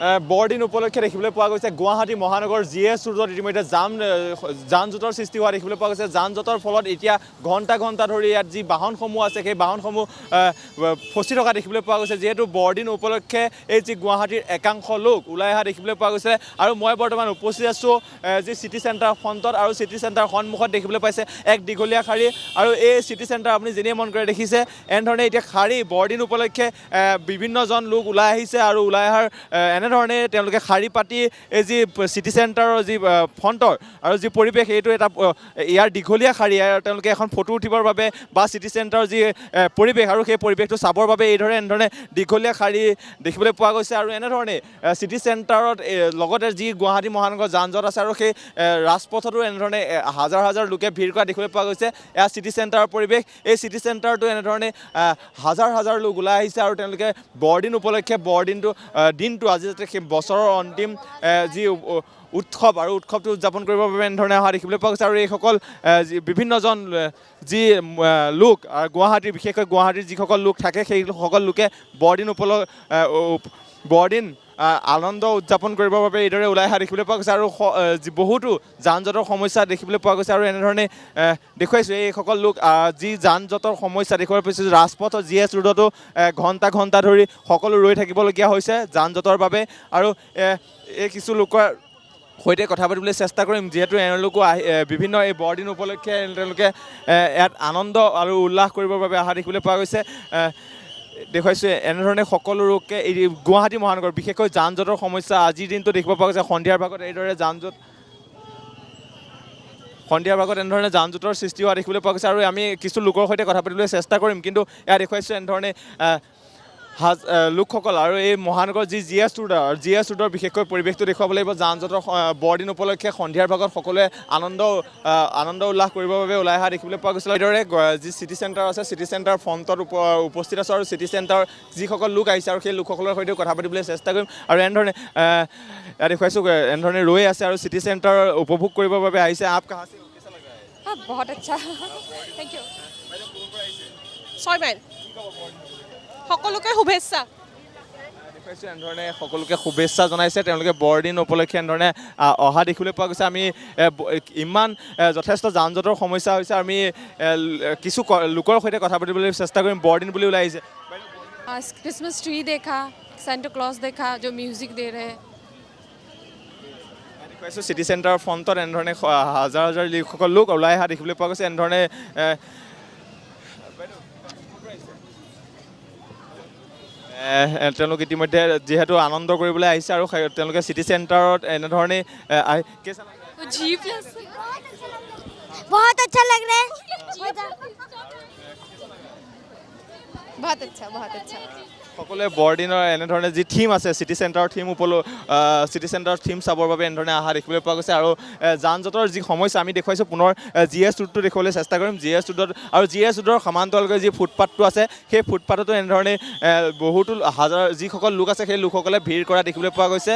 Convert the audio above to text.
বৰদিন উপলক্ষে দেখিবলৈ পোৱা গৈছে গুৱাহাটী মহানগৰ GS ৰোডত ইতিমধ্যে যান জঁটৰ সৃষ্টি হোৱা দেখিবলৈ পোৱা গৈছে। যান জঁটৰ ফলত এতিয়া ঘণ্টা ধৰি ইয়াত যি বাহনসমূহ আছে সেই বাহনসমূহ ফচি থকা দেখিবলৈ পোৱা গৈছে। যিহেতু বৰদিন উপলক্ষে এই যি গুৱাহাটীৰ একাংশ লোক ওলাই অহা দেখিবলৈ পোৱা গৈছে। আৰু মই বৰ্তমান উপস্থিত আছোঁ যি চিটি চেণ্টাৰ ফ্ৰণ্টত, আৰু চিটি চেণ্টাৰ সন্মুখত দেখিবলৈ পাইছে এক দীঘলীয়া শাৰী। আৰু এই চিটি চেণ্টাৰ আপুনি যেনেই মন কৰে দেখিছে এনেধৰণে এতিয়া শাৰী বৰদিন উপলক্ষে বিভিন্নজন লোক ওলাই আহিছে, আৰু ওলাই অহাৰ এনেধৰণে তেওঁলোকে শাৰী পাতি এই যি চিটি চেণ্টাৰৰ যি ফ্ৰণ্টৰ আৰু যি পৰিৱেশ এইটো এটা ইয়াৰ দীঘলীয়া শাৰী, আৰু তেওঁলোকে এখন ফটো উঠিবৰ বাবে বা চিটি চেণ্টাৰৰ যি পৰিৱেশ আৰু সেই পৰিৱেশটো চাবৰ বাবে এনেধৰণে দীঘলীয়া শাৰী দেখিবলৈ পোৱা গৈছে। আৰু এনেধৰণে চিটি চেণ্টাৰত লগতে যি গুৱাহাটী মহানগৰ যান জঁট আছে আৰু সেই ৰাজপথতো এনেধৰণে হাজাৰ লোকে ভিৰ কৰা দেখিবলৈ পোৱা গৈছে। এয়া চিটি চেণ্টাৰৰ পৰিৱেশ। এই চিটি চেণ্টাৰটো এনেধৰণে হাজাৰ লোক ওলাই আহিছে, আৰু তেওঁলোকে বৰদিন উপলক্ষে দিনটো আজি যাতে সেই বছৰৰ অন্তিম যি উৎসৱ আৰু উৎসৱটো উদযাপন কৰিবৰ বাবে এনেধৰণে অহা দেখিবলৈ পোৱা গৈছে। আৰু এইসকল বিভিন্নজন যি লোক বিশেষকৈ গুৱাহাটীৰ যিসকল লোক থাকে সেই সকল লোকে বৰদিন আনন্দ উদযাপন কৰিবৰ বাবে এইদৰে ওলাই অহা দেখিবলৈ পোৱা গৈছে। আৰু বহুতো যান জঁটৰ সমস্যা দেখিবলৈ পোৱা গৈছে। আৰু এনেধৰণে দেখুৱাইছোঁ এইসকল লোক যি যান জঁটৰ সমস্যা দেখিবলৈ পাইছোঁ। ৰাজপথ GS ৰোডতো ঘণ্টা ধৰি সকলো ৰৈ থাকিবলগীয়া হৈছে যান জঁটৰ বাবে। আৰু এই কিছু লোকৰ সৈতে কথা পাতিবলৈ চেষ্টা কৰিম, যিহেতু এওঁলোকো বিভিন্ন এই বৰদিন উপলক্ষে তেওঁলোকে ইয়াত আনন্দ আৰু উল্লাস কৰিবৰ বাবে অহা দেখিবলৈ পোৱা গৈছে। দেখুৱাইছোঁ এনেধৰণে সকলো লোকে এই গুৱাহাটী মহানগৰ বিশেষকৈ যান জঁটৰ সমস্যা আজিৰ দিনটো দেখিব পোৱা গৈছে। সন্ধিয়াৰ ভাগত এইদৰে এনেধৰণে যান জঁটৰ সৃষ্টি হোৱা দেখিবলৈ পোৱা গৈছে। আৰু আমি কিছু লোকৰ সৈতে কথা পাতিবলৈ চেষ্টা কৰিম, কিন্তু ইয়াত দেখুৱাইছোঁ এনেধৰণে লোকসকল আৰু এই মহানগৰ যি GS ৰোডৰ বিশেষকৈ পৰিৱেশটো দেখুৱাব লাগিব। যান জঁটৰ বৰদিন উপলক্ষে সন্ধিয়াৰ ভাগত সকলোৱে আনন্দ উল্লাস কৰিবৰ বাবে ওলাই অহা দেখিবলৈ পোৱা গৈছিল। এইদৰে যি চিটি চেণ্টাৰ আছে চিটি চেণ্টাৰ ফ্ৰণ্টত উপস্থিত আছোঁ, আৰু চিটি চেণ্টাৰৰ যিসকল লোক আহিছে আৰু সেই লোকসকলৰ সৈতেও কথা পাতিবলৈ চেষ্টা কৰিম। আৰু এনেধৰণে দেখুৱাইছোঁ এনেধৰণে ৰৈ আছে আৰু চিটি চেণ্টাৰ উপভোগ কৰিবৰ বাবে আহিছে। আপ কাহা সে কেছা লগ ৰহা হে? बहुत अच्छा, थैंक यू। 6 মাইল। সকলোকে শুভেচ্ছা। দেখুৱাইছোঁ এনেধৰণে সকলোকে শুভেচ্ছা জনাইছে। তেওঁলোকে বৰদিন উপলক্ষে এনেধৰণে অহা দেখিবলৈ পোৱা গৈছে। আমি ইমান যথেষ্ট যান জঁটৰ সমস্যা হৈছে। আমি কিছু লোকৰ সৈতে কথা পাতিবলৈ চেষ্টা কৰিম। বৰদিন বুলি ওলাই আহিছে। क्रिसमस ट्री देखा, सेंटा क्लॉज देखा जो म्यूजिक दे रहे हैं। দেখুৱাইছোঁ চিটি চেণ্টাৰৰ ফ্ৰণ্টত এনেধৰণে হাজাৰ লোকসকল লোক ওলাই অহা দেখিবলৈ পোৱা গৈছে। এনেধৰণে তেওঁলোক ইতিমধ্যে যিহেতু আনন্দ কৰিবলৈ আহিছে, আৰু তেওঁলোকে চিটি চেণ্টাৰত এনেধৰণে बहुत अच्छा लग रहा है। बहुत अच्छा। সকলোৱে বৰদিনৰ এনেধৰণে যি থিম আছে চিটি চেণ্টাৰৰ থিম চাবৰ বাবে এনেধৰণে অহা দেখিবলৈ পোৱা গৈছে। আৰু যান জঁটৰ যি সমস্যা আমি দেখুৱাইছোঁ, পুনৰ GS ৰোডটো দেখুৱাবলৈ চেষ্টা কৰিম। GS ৰোডৰ সমান্তৰালকৈ যি ফুটপাথটো আছে সেই ফুটপাথতো এনেধৰণে বহুতো যিসকল লোক আছে সেই লোকসকলে ভিৰ কৰা দেখিবলৈ পোৱা গৈছে।